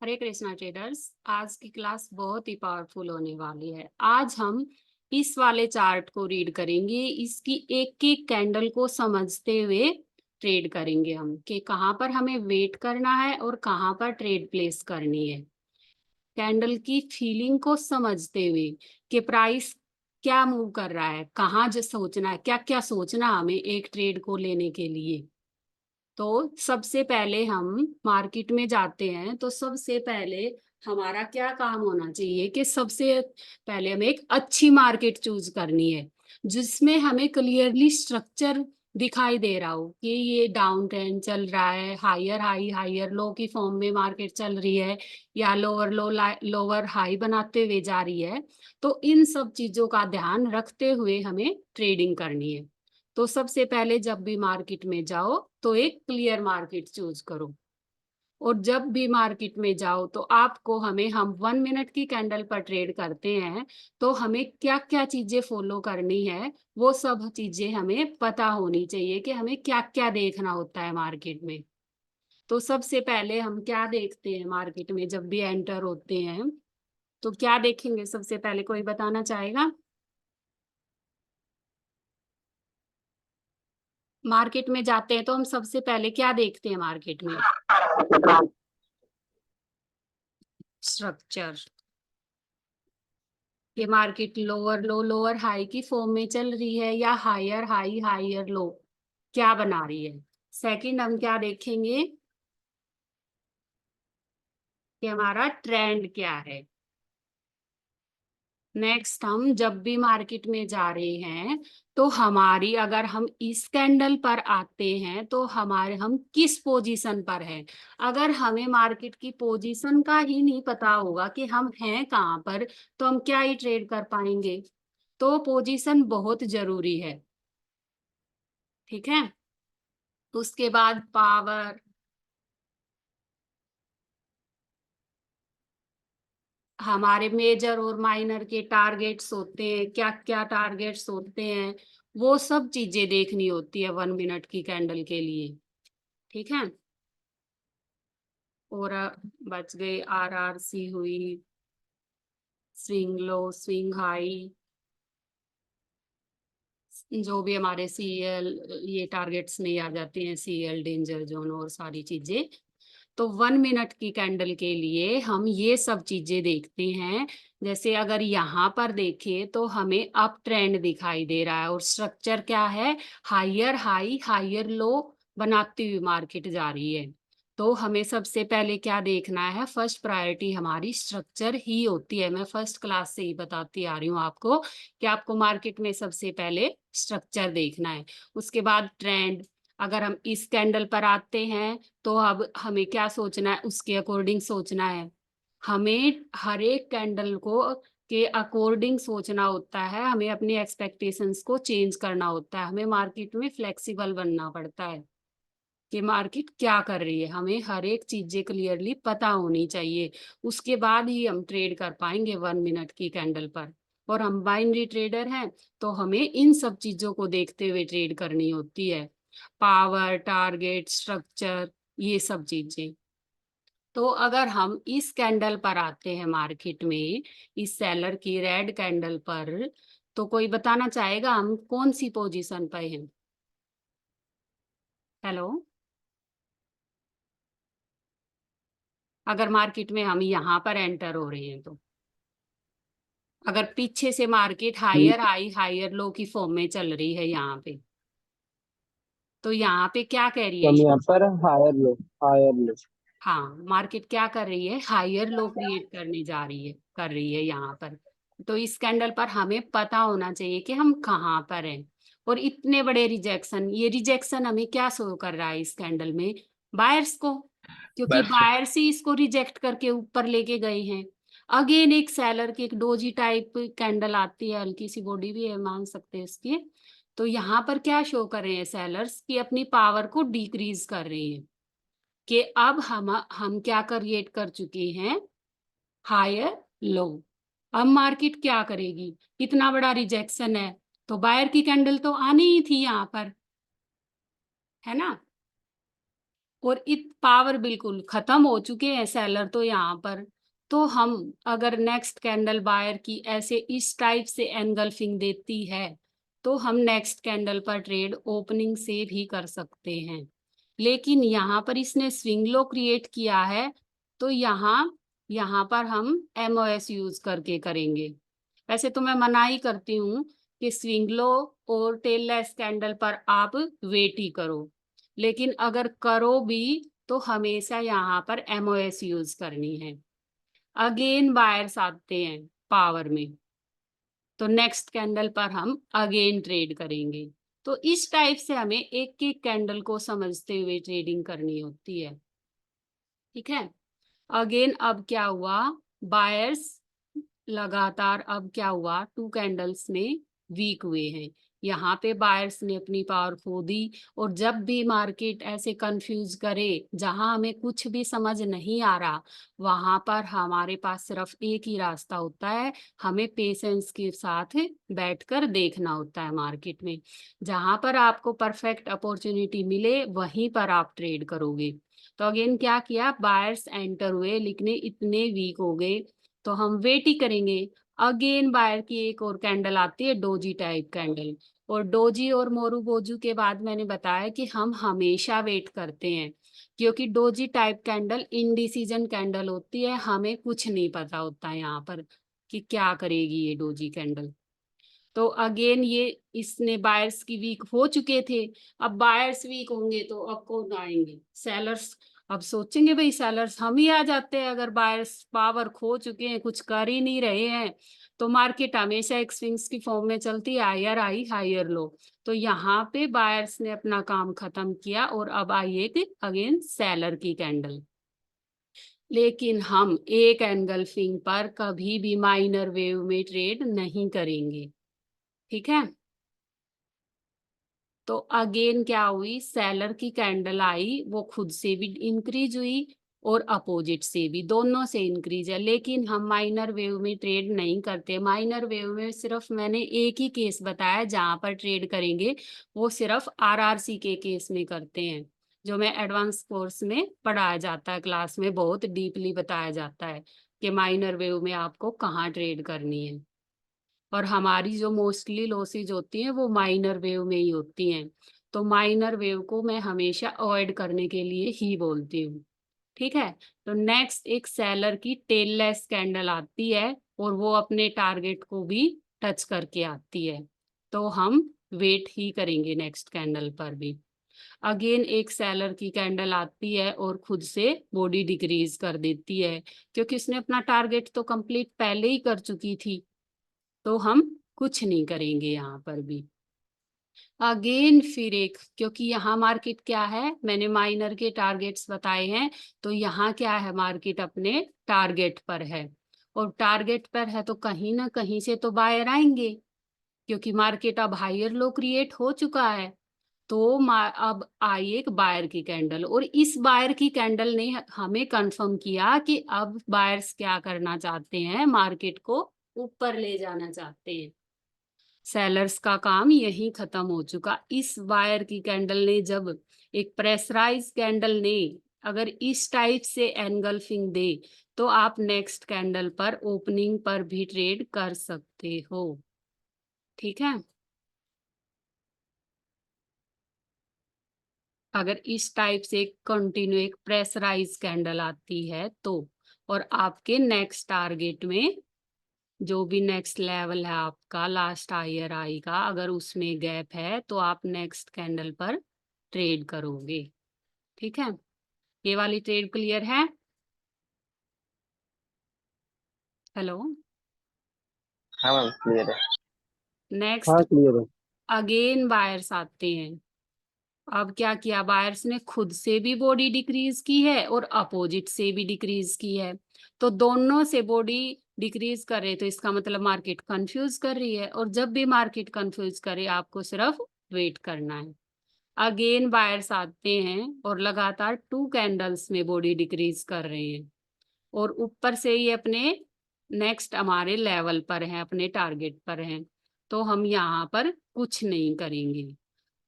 हरे Krishna traders. आज की class बहुत ही पावरफुल होने वाली है। आज हम इस वाले चार्ट को रीड करेंगे, इसकी एक एक कैंडल को समझते हुए ट्रेड करेंगे हम कि कहाँ पर हमें वेट करना है और कहाँ पर ट्रेड प्लेस करनी है। कैंडल की फीलिंग को समझते हुए कि प्राइस क्या मूव कर रहा है, कहाँ जो सोचना है, क्या क्या सोचना हमें एक ट्रेड को लेने के लिए। तो सबसे पहले हम मार्केट में जाते हैं तो सबसे पहले हमारा क्या काम होना चाहिए कि सबसे पहले हमें एक अच्छी मार्केट चूज करनी है जिसमें हमें क्लियरली स्ट्रक्चर दिखाई दे रहा हो कि ये डाउन ट्रेंड चल रहा है, हायर हाई हायर लो की फॉर्म में मार्केट चल रही है या लोअर लो लोअर हाई बनाते हुए जा रही है। तो इन सब चीजों का ध्यान रखते हुए हमें ट्रेडिंग करनी है। तो सबसे पहले जब भी मार्केट में जाओ तो एक क्लियर मार्केट चूज करो। और जब भी मार्केट में जाओ तो आपको हम 1 मिनट की कैंडल पर ट्रेड करते हैं तो हमें क्या क्या चीजें फॉलो करनी है, वो सब चीजें हमें पता होनी चाहिए कि हमें क्या क्या देखना होता है मार्केट में। तो सबसे पहले हम क्या देखते हैं मार्केट में जब भी एंटर होते हैं तो क्या देखेंगे, सबसे पहले कोई बताना चाहेगा? मार्केट में जाते हैं तो हम सबसे पहले क्या देखते हैं मार्केट में? स्ट्रक्चर। ये मार्केट लोअर लो लोअर हाई की फॉर्म में चल रही है या हायर हाई हायर लो क्या बना रही है। सेकंड हम क्या देखेंगे कि हमारा ट्रेंड क्या है। नेक्स्ट हम जब भी मार्केट में जा रहे हैं तो हमारी अगर हम इस कैंडल पर आते हैं तो हम किस पोजीशन पर हैं। अगर हमें मार्केट की पोजीशन का ही नहीं पता होगा कि हम हैं कहाँ पर तो हम क्या ही ट्रेड कर पाएंगे। तो पोजीशन बहुत जरूरी है। ठीक है। उसके बाद पावर। हमारे मेजर और माइनर के टारगेट्स होते हैं, क्या क्या टारगेट्स होते हैं, वो सब चीजें देखनी होती है 1 मिनट की कैंडल के लिए। ठीक है। और बच गए आरआरसी हुई, स्विंग लो स्विंग हाई, जो भी हमारे सीएल ये टारगेट्स में आ जाते हैं, सीएल डेंजर जोन और सारी चीजें। तो 1 मिनट की कैंडल के लिए हम ये सब चीजें देखते हैं। जैसे अगर यहाँ पर देखें तो हमें अप ट्रेंड दिखाई दे रहा है और स्ट्रक्चर क्या है, हायर हाई हायर लो बनाती हुई मार्केट जा रही है। तो हमें सबसे पहले क्या देखना है, फर्स्ट प्रायोरिटी हमारी स्ट्रक्चर ही होती है। मैं फर्स्ट क्लास से ही बताती आ रही हूँ आपको कि आपको मार्केट में सबसे पहले स्ट्रक्चर देखना है। उसके बाद ट्रेंड। अगर हम इस कैंडल पर आते हैं तो अब हमें क्या सोचना है, उसके अकॉर्डिंग सोचना है। हमें हर एक कैंडल को के अकॉर्डिंग सोचना होता है, हमें अपनी एक्सपेक्टेशंस को चेंज करना होता है, हमें मार्केट में फ्लेक्सिबल बनना पड़ता है कि मार्केट क्या कर रही है। हमें हर एक चीजें क्लियरली पता होनी चाहिए, उसके बाद ही हम ट्रेड कर पाएंगे 1 मिनट की कैंडल पर। और हम बाइनरी ट्रेडर हैं तो हमें इन सब चीजों को देखते हुए ट्रेड करनी होती है, पावर टारगेट स्ट्रक्चर ये सब चीजें। तो अगर हम इस कैंडल पर आते हैं मार्केट में, इस सेलर की रेड कैंडल पर, तो कोई बताना चाहेगा हम कौन सी पोजीशन पर हैं? हेलो। अगर मार्केट में हम यहाँ पर एंटर हो रहे हैं तो अगर पीछे से market higher high higher low की फॉर्म में चल रही है यहाँ पे, तो यहाँ पे क्या कह रही है? हम यहाँ पर हायर लो। हाँ, मार्केट क्या कर रही है, हायर लो क्रिएट करने जा रही है, कर रही है यहाँ पर। तो इस कैंडल पर हमें पता होना चाहिए कि हम कहाँ पर हैं। और इतने बड़े रिजेक्शन, ये रिजेक्शन हमें क्या शो कर रहा है इस कैंडल में? बायर्स को, क्योंकि बस बायर्स ही इसको रिजेक्ट करके ऊपर लेके गए हैं। अगेन एक सेलर की एक डोजी टाइप कैंडल आती है, हल्की सी बॉडी भी है मान सकते हैं इसकी। तो यहाँ पर क्या शो कर रहे हैं सेलर्स की अपनी पावर को डिक्रीज कर रहे हैं कि अब हम क्या क्रिएट कर चुके हैं, हायर लो। अब मार्केट क्या करेगी, इतना बड़ा रिजेक्शन है तो बायर की कैंडल तो आनी ही थी यहाँ पर, है ना। और इत पावर बिल्कुल खत्म हो चुके हैं सेलर तो यहाँ पर। तो हम अगर नेक्स्ट कैंडल बायर की ऐसे इस टाइप से एनगल्फिंग देती है तो हम नेक्स्ट कैंडल पर ट्रेड ओपनिंग से भी कर सकते हैं। लेकिन यहाँ पर इसने स्विंग लो क्रिएट किया है तो यहाँ पर हम एमओएस यूज करके करेंगे। वैसे तो मैं मना ही करती हूँ कि स्विंग लो और टेल लेस कैंडल पर आप वेट ही करो, लेकिन अगर करो भी तो हमेशा यहाँ पर एमओएस यूज करनी है। अगेन बायर्स आते हैं पावर में तो नेक्स्ट कैंडल पर हम अगेन ट्रेड करेंगे। तो इस टाइप से हमें एक एक कैंडल को समझते हुए ट्रेडिंग करनी होती है। ठीक है। अगेन अब क्या हुआ, बायर्स लगातार अब क्या हुआ, 2 कैंडल्स में वीक हुए हैं। यहाँ पे बायर्स ने अपनी पावर खो दी। और जब भी मार्केट ऐसे कंफ्यूज करे, जहां हमें कुछ भी समझ नहीं आ रहा, वहां पर हमारे पास सिर्फ एक ही रास्ता होता है, हमें पेशेंस के साथ बैठकर देखना होता है मार्केट में। जहां पर आपको परफेक्ट अपॉर्चुनिटी मिले वहीं पर आप ट्रेड करोगे। तो अगेन क्या किया, बायर्स एंटर हुए लेकिन इतने वीक हो गए तो हम वेट ही करेंगे। अगेन बायर की एक और कैंडल आती है, डोजी टाइप कैंडल। और डोजी और मोरू बोजू के बाद मैंने बताया कि हम हमेशा वेट करते हैं, क्योंकि doji type candle indecision candle होती है, हमें कुछ नहीं पता होता है यहाँ पर कि क्या करेगी ये डोजी कैंडल। तो अगेन ये इसने बायर्स की वीक हो चुके थे। अब बायर्स वीक होंगे तो अब कौन आएंगे, सेलर्स। अब सोचेंगे भाई सेलर्स हम ही आ जाते हैं, अगर बायर्स पावर खो चुके हैं, कुछ कर ही नहीं रहे हैं। तो मार्केट हमेशा एक स्विंग्स की फॉर्म में चलती है, हायर हाई हायर लो। तो यहाँ पे बायर्स ने अपना काम खत्म किया और अब आई एक अगेन सेलर की कैंडल। लेकिन हम एक एंगल्फिंग पर कभी भी माइनर वेव में ट्रेड नहीं करेंगे। ठीक है। तो अगेन क्या हुई, सेलर की कैंडल आई, वो खुद से भी इंक्रीज हुई और अपोजिट से भी, दोनों से इंक्रीज है। लेकिन हम माइनर वेव में ट्रेड नहीं करते। माइनर वेव में सिर्फ मैंने एक ही केस बताया जहां पर ट्रेड करेंगे, वो सिर्फ आरआरसी के केस में करते हैं, जो मैं एडवांस कोर्स में पढ़ाया जाता है, क्लास में बहुत डीपली बताया जाता है कि माइनर वेव में आपको कहाँ ट्रेड करनी है। और हमारी जो मोस्टली लॉसेज होती हैं वो माइनर वेव में ही होती हैं। तो माइनर वेव को मैं हमेशा अवॉइड करने के लिए ही बोलती हूँ। ठीक है। तो नेक्स्ट एक सेलर की टेललेस कैंडल आती है और वो अपने टारगेट को भी टच करके आती है, तो हम वेट ही करेंगे नेक्स्ट कैंडल पर भी। अगेन एक सेलर की कैंडल आती है और खुद से बॉडी डिक्रीज कर देती है, क्योंकि उसने अपना टारगेट तो कंप्लीट पहले ही कर चुकी थी, तो हम कुछ नहीं करेंगे यहाँ पर भी। अगेन फिर एक, क्योंकि यहाँ मार्केट क्या है, मैंने माइनर के टारगेट्स बताए हैं, तो यहाँ क्या है, मार्केट अपने टारगेट पर है। और टारगेट पर है तो कहीं ना कहीं से तो बायर आएंगे, क्योंकि मार्केट अब हायर लो क्रिएट हो चुका है। तो अब आई एक बायर की कैंडल, और इस बायर की कैंडल ने हमें कंफर्म किया कि अब बायर्स क्या करना चाहते हैं, मार्केट को ऊपर ले जाना चाहते हैं। सेलर्स का काम यही खत्म हो चुका। इस वायर की कैंडल ने, जब एक प्रेशराइज कैंडल ने अगर इस टाइप से एनगल्फिंग दे, तो आप नेक्स्ट कैंडल पर ओपनिंग पर भी ट्रेड कर सकते हो। ठीक है। अगर इस टाइप से कंटिन्यू एक प्रेशराइज कैंडल आती है तो, और आपके नेक्स्ट टारगेट में जो भी नेक्स्ट लेवल है आपका लास्ट हायर आई का, अगर उसमें गैप है तो आप नेक्स्ट कैंडल पर ट्रेड करोगे। ठीक है। ये वाली ट्रेड क्लियर है? हेलो। हाँ मैम क्लियर है। नेक्स्ट हाँ क्लियर है। अगेन बायर्स आते हैं। अब क्या किया, बायर्स ने खुद से भी बॉडी डिक्रीज की है और अपोजिट से भी डिक्रीज की है। तो दोनों से बॉडी डिक्रीज कर रहे, तो इसका मतलब मार्केट कंफ्यूज कर रही है, और जब भी मार्केट कंफ्यूज करे आपको सिर्फ वेट करना है। अगेन बायर्स आते हैं और लगातार 2 कैंडल्स में बॉडी डिक्रीज कर रहे हैं, और ऊपर से ही अपने नेक्स्ट हमारे लेवल पर हैं, अपने टारगेट पर हैं, तो हम यहाँ पर कुछ नहीं करेंगे।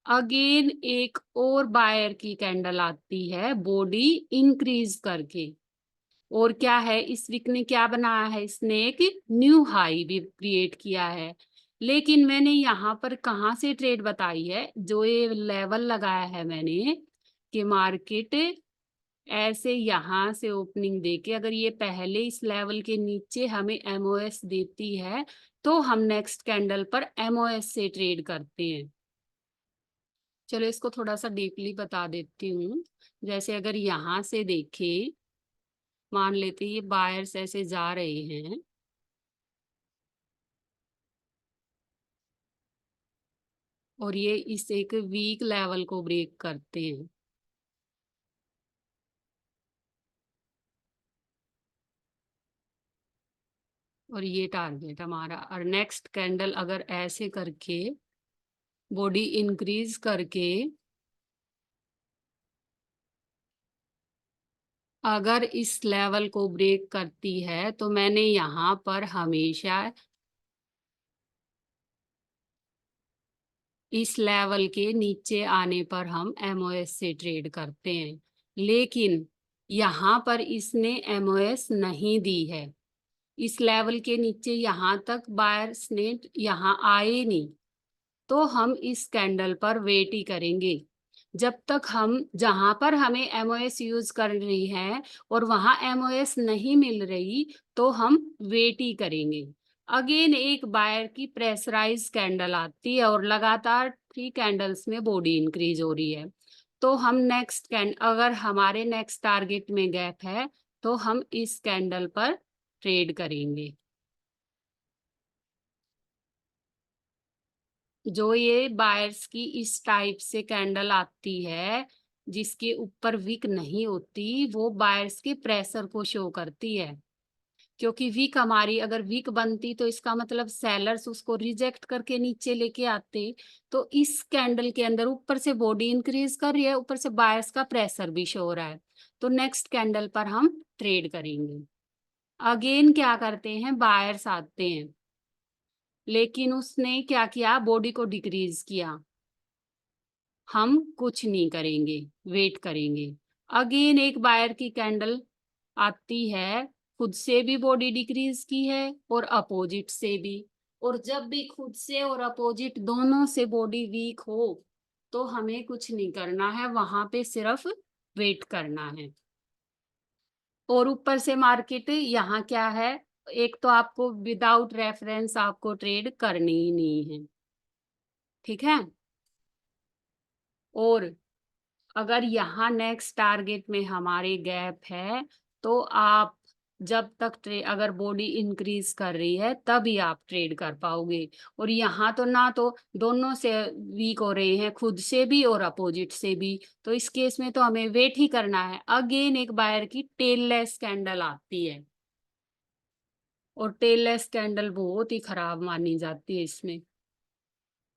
अगेन एक और बायर की कैंडल आती है बॉडी इंक्रीज करके। और क्या है, इस वीक ने क्या बनाया है, इसने एक न्यू हाई भी क्रिएट किया है। लेकिन मैंने यहाँ पर कहाँ से ट्रेड बताई है, जो ये लेवल लगाया है मैंने कि मार्केट ऐसे यहाँ से ओपनिंग देके अगर ये पहले इस लेवल के नीचे हमें एमओएस देती है तो हम नेक्स्ट कैंडल पर एमओएस से ट्रेड करते हैं। चलो इसको थोड़ा सा डीपली बता देती हूँ। जैसे अगर यहाँ से देखें, मान लेते ये बायर्स ऐसे जा रहे हैं और ये इस एक वीक लेवल को ब्रेक करते हैं, और ये टारगेट हमारा। और नेक्स्ट कैंडल अगर ऐसे करके बॉडी इंक्रीज करके अगर इस लेवल को ब्रेक करती है तो मैंने यहाँ पर हमेशा इस लेवल के नीचे आने पर हम एमओएस से ट्रेड करते हैं। लेकिन यहाँ पर इसने एमओएस नहीं दी है, इस लेवल के नीचे यहाँ तक बायर्स ने यहाँ आए नहीं, तो हम इस कैंडल पर वेट ही करेंगे जब तक हम जहां पर हमें एमओएस यूज कर रही है और वहां एमओएस नहीं मिल रही तो हम वेट ही करेंगे। अगेन एक बायर की प्रेशराइज कैंडल आती है और लगातार 3 कैंडल्स में बॉडी इंक्रीज हो रही है, तो हम नेक्स्ट कैंड अगर हमारे नेक्स्ट टारगेट में गैप है तो हम इस कैंडल पर ट्रेड करेंगे। जो ये बायर्स की इस टाइप से कैंडल आती है जिसके ऊपर वीक नहीं होती, वो बायर्स के प्रेशर को शो करती है। क्योंकि वीक हमारी अगर वीक बनती तो इसका मतलब सेलर्स उसको रिजेक्ट करके नीचे लेके आते। तो इस कैंडल के अंदर ऊपर से बॉडी इंक्रीज कर रही है, ऊपर से बायर्स का प्रेशर भी शो हो रहा है, तो नेक्स्ट कैंडल पर हम ट्रेड करेंगे। अगेन क्या करते हैं, बायर्स आते हैं लेकिन उसने क्या किया, बॉडी को डिक्रीज किया। हम कुछ नहीं करेंगे, वेट करेंगे। अगेन एक बायर की कैंडल आती है, खुद से भी बॉडी डिक्रीज की है और अपोजिट से भी। और जब भी खुद से और अपोजिट दोनों से बॉडी वीक हो तो हमें कुछ नहीं करना है, वहां पे सिर्फ वेट करना है। और ऊपर से मार्केट यहाँ क्या है, एक तो आपको विदाउट रेफरेंस आपको ट्रेड करनी ही नहीं है, ठीक है। और अगर यहाँ नेक्स्ट टारगेट में हमारे गैप है तो आप जब तक ट्रेड अगर बॉडी इंक्रीज कर रही है तभी आप ट्रेड कर पाओगे। और यहाँ तो ना तो दोनों से वीक हो रहे हैं, खुद से भी और अपोजिट से भी, तो इस केस में तो हमें वेट ही करना है। अगेन एक बायर की टेललेस कैंडल आती है और टेललेस कैंडल बहुत ही खराब मानी जाती है इसमें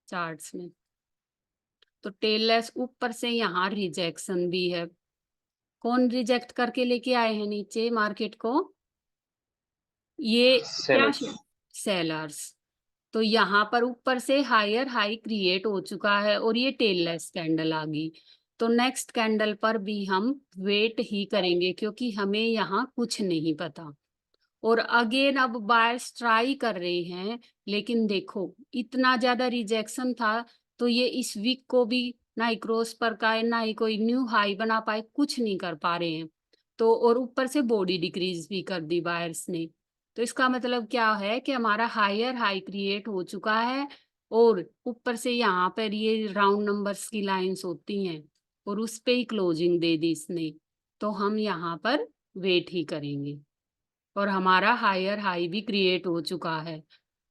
चार्ट्स में। तो टेललेस ऊपर से यहाँ रिजेक्शन भी है। कौन रिजेक्ट करके लेके आए हैं नीचे मार्केट को, ये क्या, सेलर्स। सेलर्स। तो यहाँ पर ऊपर से हायर हाई क्रिएट हो चुका है और ये टेललेस कैंडल आ गई, तो नेक्स्ट कैंडल पर भी हम वेट ही करेंगे क्योंकि हमें यहाँ कुछ नहीं पता। और अगेन अब बायर्स ट्राई कर रहे हैं, लेकिन देखो इतना ज्यादा रिजेक्शन था तो ये इस वीक को भी ना ही क्रॉस पर का है ना ही कोई न्यू हाई बना पाए, कुछ नहीं कर पा रहे हैं। तो और ऊपर से बॉडी डिक्रीज भी कर दी बायर्स ने, तो इसका मतलब क्या है कि हमारा हायर हाई क्रिएट हो चुका है और ऊपर से यहाँ पर ये राउंड नंबर्स की लाइंस होती हैं और उस पे ही क्लोजिंग दे दी इसने, तो हम यहाँ पर वेट ही करेंगे। और हमारा हायर हाई भी क्रिएट हो चुका है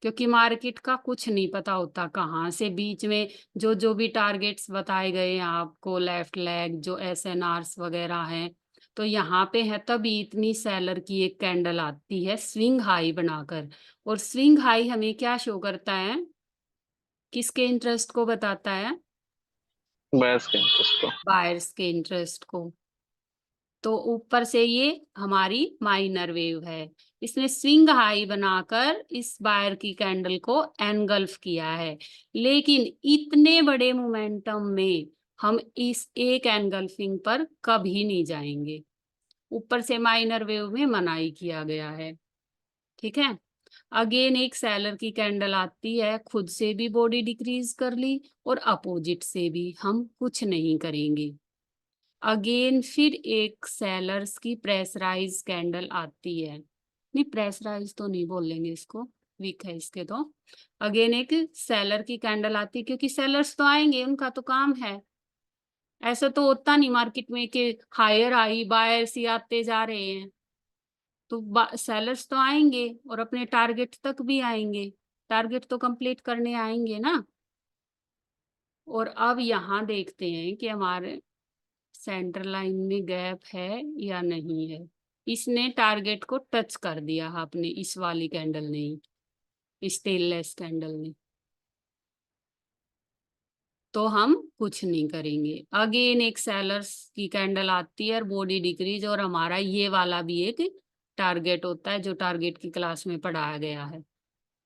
क्योंकि मार्केट का कुछ नहीं पता होता कहाँ से बीच में जो जो भी टारगेट्स बताए गए हैं आपको, लेफ्ट लेग जो एसएनआर्स वगैरह हैं, तो यहाँ पे है तभी इतनी सेलर की एक कैंडल आती है स्विंग हाई बनाकर। और स्विंग हाई हमें क्या शो करता है, किसके इंटरेस्ट को बताता है, बायर्स के इंटरेस्ट को। बायर्स के इंटरेस्ट को। तो ऊपर से ये हमारी माइनर वेव है, इसने स्विंग हाई बनाकर इस बायर की कैंडल को एनगल्फ किया है। लेकिन इतने बड़े मोमेंटम में हम इस एक एनगल्फिंग पर कभी नहीं जाएंगे, ऊपर से माइनर वेव में मनाही किया गया है। ठीक है, अगेन एक सेलर की कैंडल आती है, खुद से भी बॉडी डिक्रीज कर ली और अपोजिट से भी हम कुछ नहीं करेंगे। अगेन फिर एक सेलर्स की प्रेशराइज कैंडल आती है, नहीं प्रेशराइज तो नहीं बोलेंगे इसको, वीक है इसके तो। अगेन एक सेलर की कैंडल आती है, क्योंकि सेलर्स तो आएंगे, उनका तो काम है। ऐसा तो होता नहीं मार्केट में कि हायर आई बायर्स ही आते जा रहे हैं, तो सेलर्स तो आएंगे और अपने टारगेट तक भी आएंगे, टारगेट तो कंप्लीट करने आएंगे ना। और अब यहाँ देखते हैं कि हमारे सेंटर लाइन में गैप है या नहीं है। इसने टारगेट को टच कर दिया आपने, इस वाली कैंडल ने ही, स्टेनलेस कैंडल ने, तो हम कुछ नहीं करेंगे। अगेन एक सेलर्स की कैंडल आती है और बॉडी डिक्रीज, और हमारा ये वाला भी एक टारगेट होता है जो टारगेट की क्लास में पढ़ाया गया है,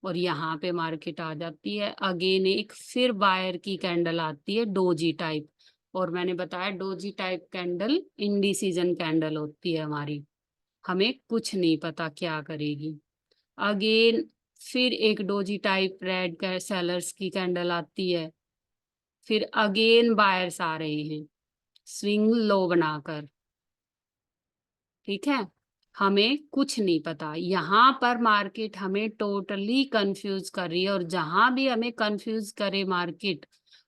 और यहाँ पे मार्केट आ जाती है। अगेन एक फिर बायर की कैंडल आती है डोजी टाइप, और मैंने बताया doji type candle indecision candle होती है हमारी, हमें कुछ नहीं पता क्या करेगी। अगेन फिर एक डोजी टाइप रेड सेलर्स की कैंडल आती है, फिर अगेन बायर्स आ रहे हैं स्विंग लो बनाकर। ठीक है, हमें कुछ नहीं पता, यहाँ पर मार्केट हमें टोटली कंफ्यूज कर रही है, और जहां भी हमें कंफ्यूज करे मार्केट,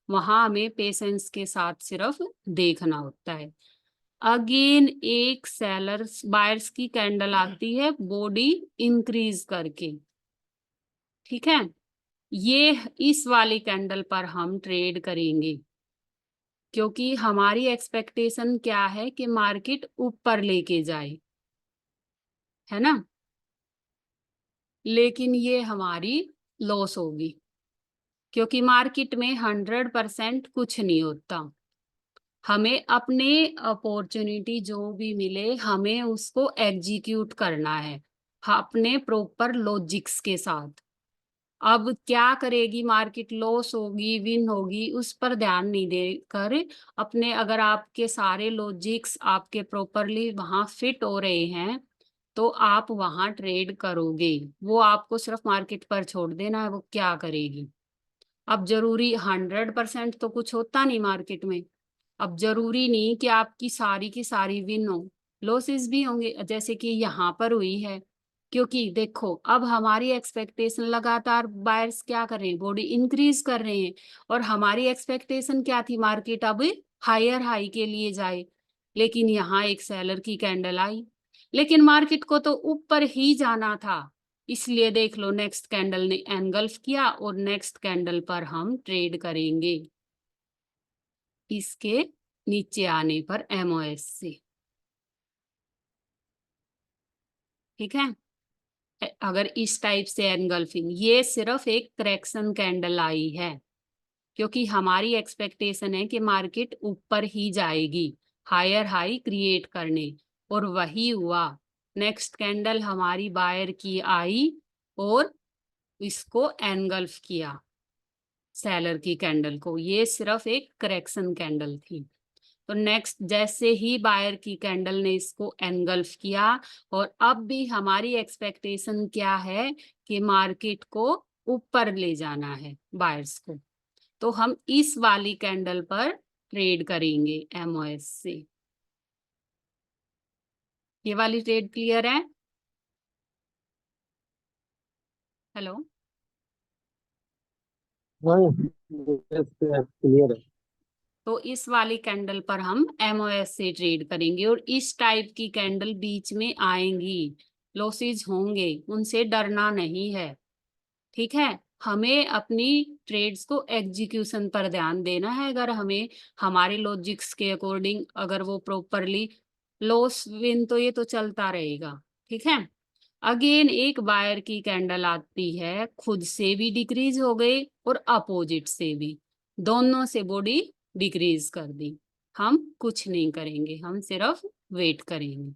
वहां हमें पेशेंस के साथ सिर्फ देखना होता है। अगेन एक सेलर्स बायर्स की कैंडल आती है बॉडी इंक्रीज करके। ठीक है, ये इस वाली कैंडल पर हम ट्रेड करेंगे, क्योंकि हमारी एक्सपेक्टेशन क्या है कि मार्केट ऊपर लेके जाए, है ना। लेकिन ये हमारी लॉस होगी, क्योंकि मार्केट में 100% कुछ नहीं होता। हमें अपने अपॉर्चुनिटी जो भी मिले, हमें उसको एग्जीक्यूट करना है अपने प्रॉपर लॉजिक्स के साथ। अब क्या करेगी मार्केट, लॉस होगी विन होगी, उस पर ध्यान नहीं देकर अपने, अगर आपके सारे लॉजिक्स आपके प्रॉपरली वहां फिट हो रहे हैं तो आप वहां ट्रेड करोगे। वो आपको सिर्फ मार्केट पर छोड़ देना है, वो क्या करेगी। अब जरूरी 100% तो कुछ होता नहीं मार्केट में, अब जरूरी नहीं कि आपकी सारी की सारी विन हो, लॉसेस भी होंगे जैसे कि यहाँ पर हुई है। क्योंकि देखो अब हमारी एक्सपेक्टेशन, लगातार बायर्स क्या कर रहे हैं, बॉडी इंक्रीज कर रहे हैं, और हमारी एक्सपेक्टेशन क्या थी, मार्केट अब हायर हाई के लिए जाए। लेकिन यहाँ एक सेलर की कैंडल आई, लेकिन मार्केट को तो ऊपर ही जाना था, इसलिए देख लो नेक्स्ट कैंडल ने एनगल्फ किया, और नेक्स्ट कैंडल पर हम ट्रेड करेंगे इसके नीचे आने पर एमओएस से। ठीक है, अगर इस टाइप से एनगल्फिंग, ये सिर्फ एक करेक्शन कैंडल आई है, क्योंकि हमारी एक्सपेक्टेशन है कि मार्केट ऊपर ही जाएगी हायर हाई क्रिएट करने, और वही हुआ। नेक्स्ट कैंडल हमारी बायर की आई और इसको एनगल्फ किया सेलर की कैंडल को, ये सिर्फ एक करेक्शन कैंडल थी। तो नेक्स्ट जैसे ही बायर की कैंडल ने इसको एनगल्फ किया, और अब भी हमारी एक्सपेक्टेशन क्या है कि मार्केट को ऊपर ले जाना है बायर्स को, तो हम इस वाली कैंडल पर ट्रेड करेंगे एमओएस से। ये वाली ट्रेड क्लियर है? हेलो, हाँ, क्लियर है। तो इस वाली कैंडल पर हम एमओएस से ट्रेड करेंगे, और इस टाइप की कैंडल बीच में आएंगी, लॉसेज होंगे, उनसे डरना नहीं है। ठीक है, हमें अपनी ट्रेड्स को एग्जीक्यूशन पर ध्यान देना है। अगर हमें हमारे लॉजिक्स के अकॉर्डिंग अगर वो प्रॉपरली, लॉस विन तो ये तो चलता रहेगा। ठीक है, अगेन एक बायर की कैंडल आती है, खुद से भी डिक्रीज हो गई और अपोजिट से भी, दोनों से बॉडी डिक्रीज कर दी। हम कुछ नहीं करेंगे, हम सिर्फ वेट करेंगे।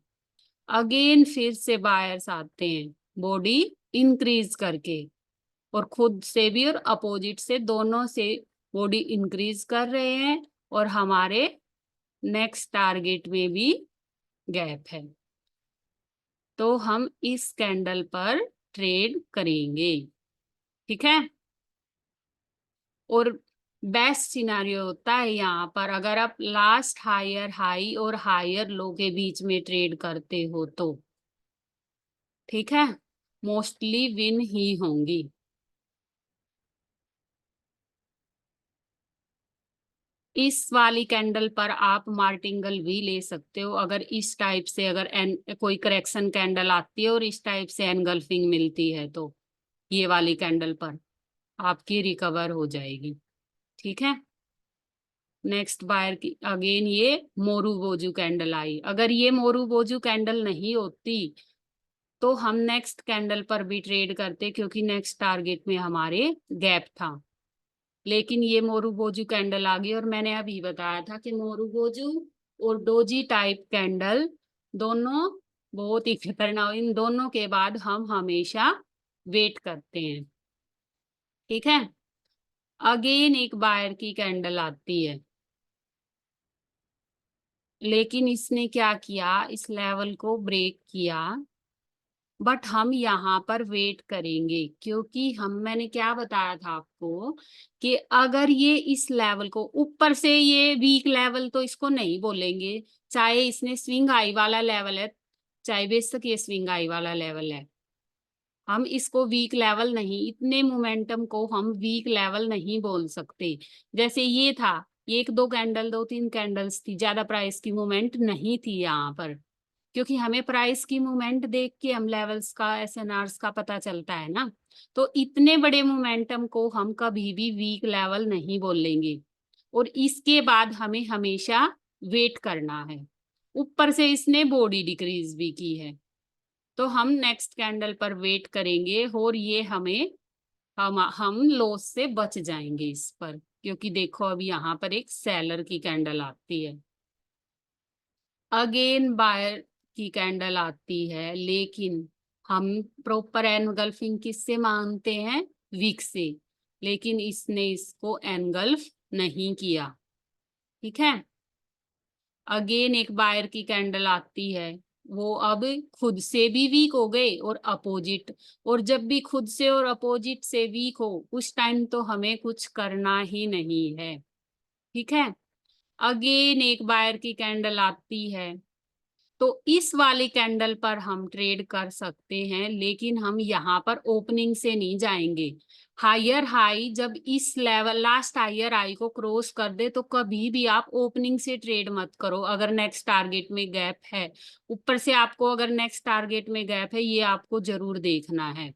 अगेन फिर से बायर्स आते हैं बॉडी इंक्रीज करके, और खुद से भी और अपोजिट से दोनों से बॉडी इंक्रीज कर रहे हैं, और हमारे नेक्स्ट टारगेट में भी गैप है, तो हम इस कैंडल पर ट्रेड करेंगे। ठीक है। और बेस्ट सिनारियो होता है यहाँ पर अगर आप लास्ट हायर हाई और हायर लो के बीच में ट्रेड करते हो तो, ठीक है, मोस्टली विन ही होंगी। इस वाली कैंडल पर आप मार्टिंगल भी ले सकते हो, अगर इस टाइप से अगर कोई करेक्शन कैंडल आती है और इस टाइप से एनगल्फिंग मिलती है तो ये वाली कैंडल पर आपकी रिकवर हो जाएगी। ठीक है। नेक्स्ट बायर की अगेन ये मोरू बोजू कैंडल आई, अगर ये मोरू बोजू कैंडल नहीं होती तो हम नेक्स्ट कैंडल पर भी ट्रेड करते, क्योंकि नेक्स्ट टारगेट में हमारे गैप था। लेकिन ये मोरू बोजू कैंडल आ गई, और मैंने अभी बताया था कि मोरू बोजू और डोजी टाइप कैंडल दोनों बहुत ही खतरनाक, इन दोनों के बाद हम हमेशा वेट करते हैं। ठीक है। अगेन एक बायर की कैंडल आती है, लेकिन इसने क्या किया, इस लेवल को ब्रेक किया, बट हम यहाँ पर वेट करेंगे, क्योंकि मैंने क्या बताया था आपको कि अगर ये इस लेवल को ऊपर से, ये वीक लेवल तो इसको नहीं बोलेंगे, चाहे इसने स्विंग हाई वाला लेवल है, चाहे बेशक ये स्विंग हाई वाला लेवल है, हम इसको वीक लेवल नहीं, इतने मोमेंटम को हम वीक लेवल नहीं बोल सकते। जैसे ये था, ये एक दो कैंडल, दो तीन कैंडल्स थी, ज्यादा प्राइस की मूवमेंट नहीं थी यहाँ पर, क्योंकि हमें प्राइस की मूवमेंट देख के हम लेवल्स का, एसएनआर्स का पता चलता है ना। तो इतने बड़े मोमेंटम को हम कभी भी वीक लेवल नहीं बोलेंगे, और इसके बाद हमें हमेशा वेट करना है। ऊपर से इसने बॉडी डिक्रीज भी की है, तो हम नेक्स्ट कैंडल पर वेट करेंगे, और ये हम लॉस से बच जाएंगे इस पर, क्योंकि देखो अभी यहाँ पर एक सेलर की कैंडल आती है, अगेन बायर की कैंडल आती है, लेकिन हम प्रॉपर एनगल्फिंग किससे मानते हैं, वीक से, लेकिन इसने इसको एनगल्फ नहीं किया। ठीक है। अगेन एक बायर की कैंडल आती है, वो अब खुद से भी वीक हो गए और अपोजिट, और जब भी खुद से और अपोजिट से वीक हो उस टाइम तो हमें कुछ करना ही नहीं है। ठीक है। अगेन एक बायर की कैंडल आती है, तो इस वाली कैंडल पर हम ट्रेड कर सकते हैं, लेकिन हम यहाँ पर ओपनिंग से नहीं जाएंगे। हायर हाई जब इस लेवल लास्ट हायर हाई को क्रॉस कर दे तो कभी भी आप ओपनिंग से ट्रेड मत करो, अगर नेक्स्ट टारगेट में गैप है। ऊपर से आपको अगर नेक्स्ट टारगेट में गैप है, ये आपको जरूर देखना है।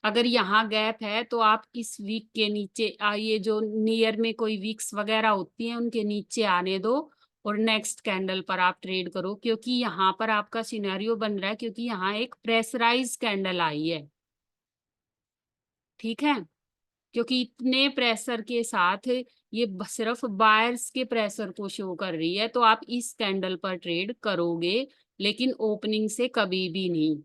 अगर यहाँ गैप है तो आप इस वीक के नीचे ये जो नियर में कोई वीक्स वगैरह होती हैं उनके नीचे आने दो, और नेक्स्ट कैंडल पर आप ट्रेड करो, क्योंकि यहाँ पर आपका सिनेरियो बन रहा है, क्योंकि यहाँ एक प्रेशराइज कैंडल आई है। ठीक है। क्योंकि इतने प्रेशर के साथ ये सिर्फ बायर्स के प्रेशर को शो कर रही है, तो आप इस कैंडल पर ट्रेड करोगे, लेकिन ओपनिंग से कभी भी नहीं।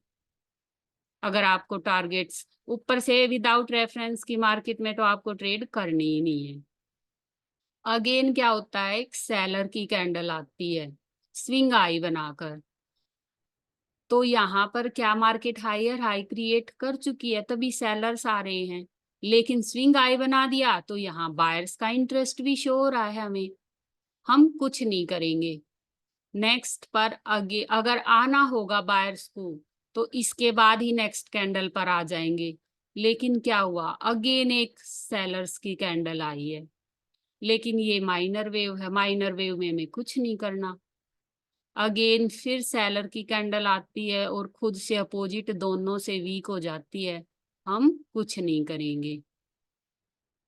अगर आपको टारगेट्स ऊपर से विदाउट रेफरेंस की मार्केट में, तो आपको ट्रेड करनी ही नहीं है। अगेन क्या होता है, एक सेलर की कैंडल आती है स्विंग हाई बनाकर, तो यहाँ पर क्या मार्केट हायर हाई क्रिएट कर चुकी है, तभी सेलर्स आ रहे हैं, लेकिन स्विंग हाई बना दिया तो यहाँ बायर्स का इंटरेस्ट भी शो हो रहा है हमें। हम कुछ नहीं करेंगे, नेक्स्ट पर आगे अगर आना होगा बायर्स को तो इसके बाद ही नेक्स्ट कैंडल पर आ जाएंगे। लेकिन क्या हुआ, अगेन एक सेलर्स की कैंडल आई है, लेकिन ये माइनर वेव है, माइनर वेव में हमें कुछ नहीं करना। अगेन फिर सेलर की कैंडल आती है और खुद से अपोजिट दोनों से वीक हो जाती है, हम कुछ नहीं करेंगे।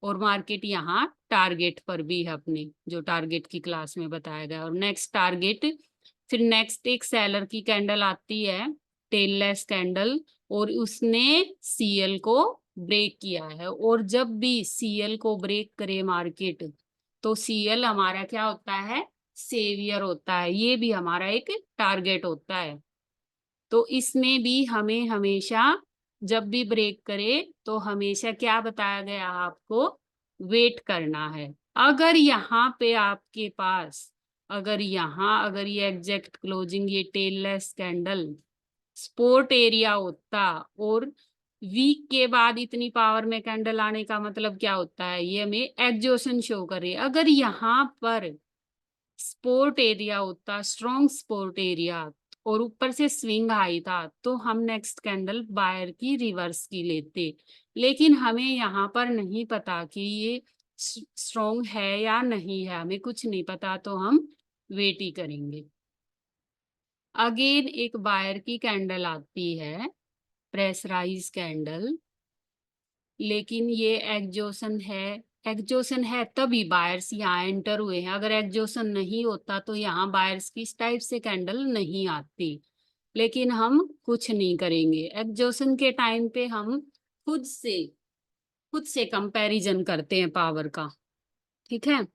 और मार्केट यहाँ टारगेट पर भी है अपने, जो टारगेट की क्लास में बताया गया, और नेक्स्ट टारगेट, फिर नेक्स्ट एक सेलर की कैंडल आती है टेललेस कैंडल, और उसने सीएल को ब्रेक किया है, और जब भी सीएल को ब्रेक करे मार्केट तो सीएल हमारा क्या होता है, सेवियर होता है, ये भी हमारा एक टारगेट होता है। तो इसमें भी हमें हमेशा जब भी ब्रेक करे तो हमेशा क्या बताया गया आपको, वेट करना है। अगर यहाँ पे आपके पास, अगर ये एग्जैक्ट क्लोजिंग, ये टेललेस कैंडल सपोर्ट एरिया होता और वीक के बाद इतनी पावर में कैंडल आने का मतलब क्या होता है, ये हमें एग्जॉशन शो कर रही है। अगर यहाँ पर स्पोर्ट एरिया होता, स्ट्रॉन्ग स्पोर्ट एरिया, और ऊपर से स्विंग हाई था, तो हम नेक्स्ट कैंडल बायर की रिवर्स की लेते। लेकिन हमें यहाँ पर नहीं पता कि ये स्ट्रॉन्ग है या नहीं है, हमें कुछ नहीं पता, तो हम वेट ही करेंगे। अगेन एक बायर की कैंडल आती है, प्रेशराइज कैंडल, लेकिन ये एग्जॉशन है तभी बायर्स यहाँ एंटर हुए हैं। अगर एग्जॉशन नहीं होता तो यहाँ बायर्स की इस टाइप से कैंडल नहीं आती। लेकिन हम कुछ नहीं करेंगे, एग्जॉशन के टाइम पे हम खुद से कंपैरिजन करते हैं पावर का। ठीक है,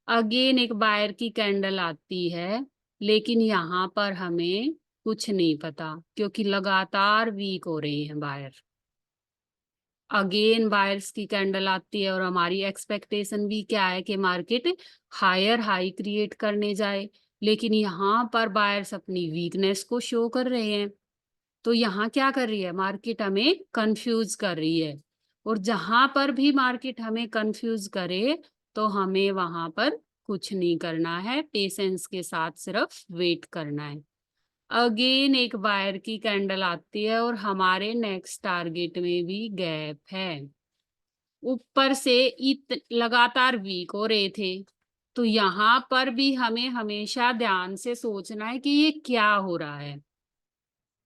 अगेन एक बायर की कैंडल आती है, लेकिन यहाँ पर हमें कुछ नहीं पता क्योंकि लगातार वीक हो रहे हैं बायर। अगेन बायर्स की कैंडल आती है और हमारी एक्सपेक्टेशन भी क्या है कि मार्केट हायर हाई क्रिएट करने जाए, लेकिन यहाँ पर बायर्स अपनी वीकनेस को शो कर रहे हैं। तो यहाँ क्या कर रही है मार्केट, हमें कंफ्यूज कर रही है। और जहां पर भी मार्केट हमें कंफ्यूज करे तो हमें वहां पर कुछ नहीं करना है, पेशेंस के साथ सिर्फ वेट करना है। अगेन एक बायर की कैंडल आती है और हमारे नेक्स्ट टारगेट में भी गैप है। ऊपर से लगातार वीक हो रहे थे, तो यहाँ पर भी हमें हमेशा ध्यान से सोचना है कि ये क्या हो रहा है,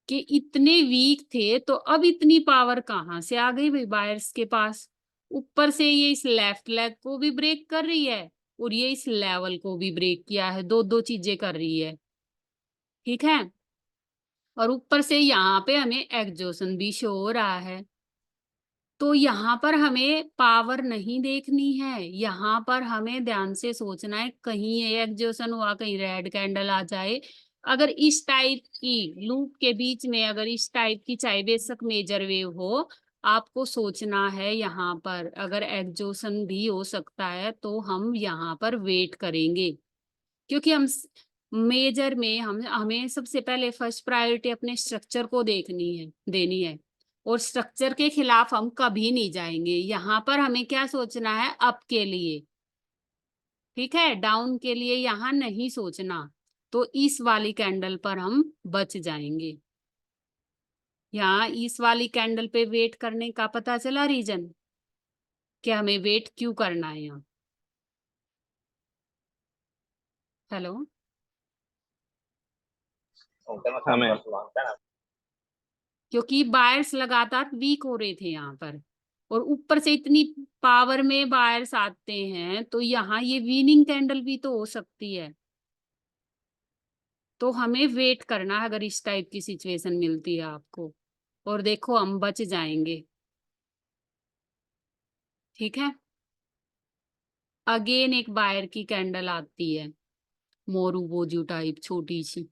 कि इतने वीक थे तो अब इतनी पावर कहाँ से आ गई भाई बायर्स के पास। ऊपर से ये इस लेफ्ट लेग को भी ब्रेक कर रही है और ये इस लेवल को भी ब्रेक किया है, दो दो चीजें कर रही है। ठीक है, और ऊपर से यहाँ पे हमें एग्जॉशन भी शो हो रहा है। तो यहाँ पर हमें पावर नहीं देखनी है, यहाँ पर हमें ध्यान से सोचना है कहीं ये एग्जॉशन हुआ, कहीं रेड कैंडल आ जाए। अगर इस टाइप की लूप के बीच में, अगर इस टाइप की चाहे बेशक मेजर वेव हो, आपको सोचना है यहाँ पर अगर एग्जॉशन भी हो सकता है तो हम यहाँ पर वेट करेंगे। क्योंकि हम मेजर में हम हमें सबसे पहले फर्स्ट प्रायोरिटी अपने स्ट्रक्चर को देनी है, और स्ट्रक्चर के खिलाफ हम कभी नहीं जाएंगे। यहाँ पर हमें क्या सोचना है, अप के लिए। ठीक है, डाउन के लिए यहाँ नहीं सोचना। तो इस वाली कैंडल पर हम बच जाएंगे। यहाँ इस वाली कैंडल पे वेट करने का पता चला रीजन, कि हमें वेट क्यों करना है यहाँ। हेलो, हमें क्योंकि बायर्स लगातार वीक हो रहे थे यहाँ पर, और ऊपर से इतनी पावर में बायर्स आते हैं, तो यहाँ ये विनिंग कैंडल भी तो हो सकती है। तो हमें वेट करना है अगर इस टाइप की सिचुएशन मिलती है आपको, और देखो हम बच जाएंगे। ठीक है, अगेन एक बायर की कैंडल आती है, मोरू बोजू टाइप, छोटी सी,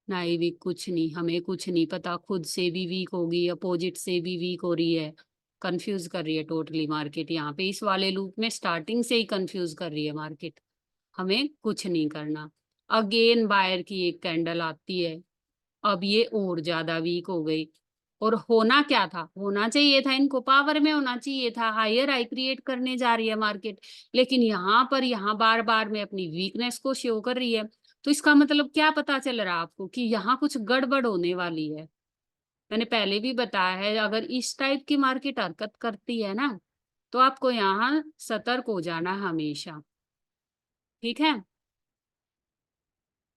नाइविक, कुछ नहीं, हमें कुछ नहीं पता, खुद से भी वीक होगी, अपोजिट से भी वीक हो रही है, कंफ्यूज कर रही है टोटली मार्केट। यहाँ पे इस वाले लूप में स्टार्टिंग से ही कंफ्यूज कर रही है मार्केट, हमें कुछ नहीं करना। अगेन बायर की एक कैंडल आती है, अब ये और ज्यादा वीक हो गई। और होना क्या था, होना चाहिए था इनको पावर में होना चाहिए था, हायर हाई क्रिएट करने जा रही है मार्केट, लेकिन यहाँ बार बार में अपनी वीकनेस को शो कर रही है। तो इसका मतलब क्या पता चल रहा है आपको, कि यहाँ कुछ गड़बड़ होने वाली है। मैंने पहले भी बताया है, अगर इस टाइप की मार्केट हरकत करती है ना, तो आपको यहाँ सतर्क हो जाना हमेशा। ठीक है,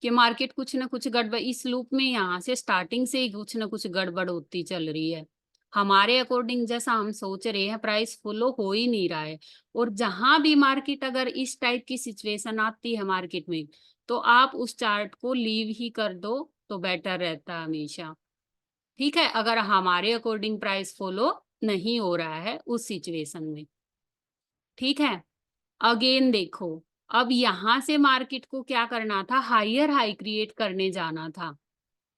कि मार्केट कुछ ना कुछ गड़बड़, इस लूप में यहाँ से स्टार्टिंग से ही कुछ ना कुछ गड़बड़ होती चल रही है। हमारे अकॉर्डिंग जैसा हम सोच रहे हैं प्राइस फॉलो हो ही नहीं रहा है। और जहां भी मार्केट अगर इस टाइप की सिचुएशन आती है मार्केट में, तो आप उस चार्ट को लीव ही कर दो तो बेटर रहता है हमेशा। ठीक है, अगर हमारे अकॉर्डिंग प्राइस फॉलो नहीं हो रहा है उस सिचुएशन में। ठीक है, अगेन देखो, अब यहाँ से मार्केट को क्या करना था, हायर हाई क्रिएट करने जाना था,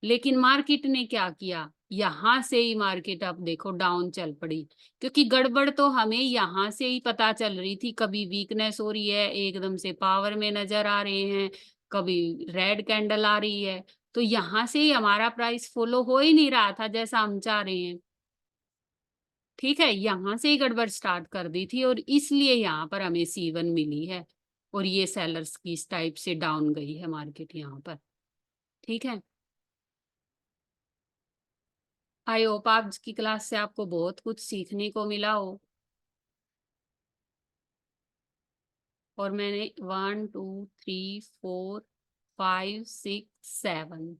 लेकिन मार्केट ने क्या किया, यहाँ से ही मार्केट अब देखो डाउन चल पड़ी, क्योंकि गड़बड़ तो हमें यहाँ से ही पता चल रही थी। कभी वीकनेस हो रही है, एकदम से पावर में नजर आ रहे हैं, कभी रेड कैंडल आ रही है, तो यहाँ से ही हमारा प्राइस फॉलो हो ही नहीं रहा था जैसा हम चाह रहे हैं। ठीक है, यहाँ से ही गड़बड़ स्टार्ट कर दी थी और इसलिए यहाँ पर हमें C1 मिली है और ये सेलर्स की इस टाइप से डाउन गई है मार्केट यहाँ पर। ठीक है, आई होप आज की क्लास से आपको बहुत कुछ सीखने को मिला हो। और मैंने 1 2 3 4 5 6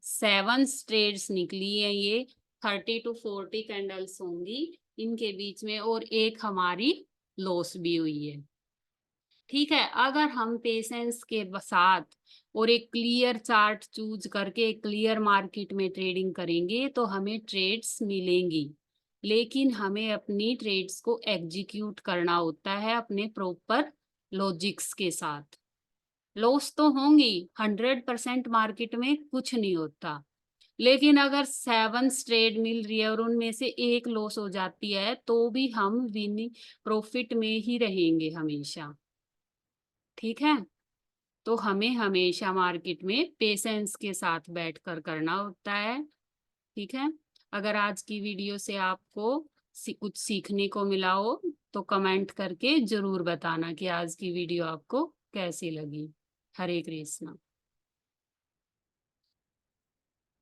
7 ट्रेड्स निकली है, ये 30 to 40 कैंडल्स होंगी इनके बीच में, और एक हमारी लॉस भी हुई है। ठीक है, अगर हम पेशेंस के साथ और एक क्लियर चार्ट चूज करके एक क्लियर मार्केट में ट्रेडिंग करेंगे तो हमें ट्रेड्स मिलेंगी, लेकिन हमें अपनी ट्रेड्स को एग्जीक्यूट करना होता है अपने प्रॉपर लॉजिक्स के साथ। लॉस तो होंगी, 100% मार्केट में कुछ नहीं होता, लेकिन अगर 7 ट्रेड मिल रही है और उनमें से एक लॉस हो जाती है तो भी हम विनिंग प्रॉफिट में ही रहेंगे हमेशा। ठीक है, तो हमें हमेशा मार्केट में पेशेंस के साथ बैठकर करना होता है। ठीक है, अगर आज की वीडियो से आपको कुछ सीखने को मिला हो तो कमेंट करके जरूर बताना कि आज की वीडियो आपको कैसी लगी। हरे कृष्णा।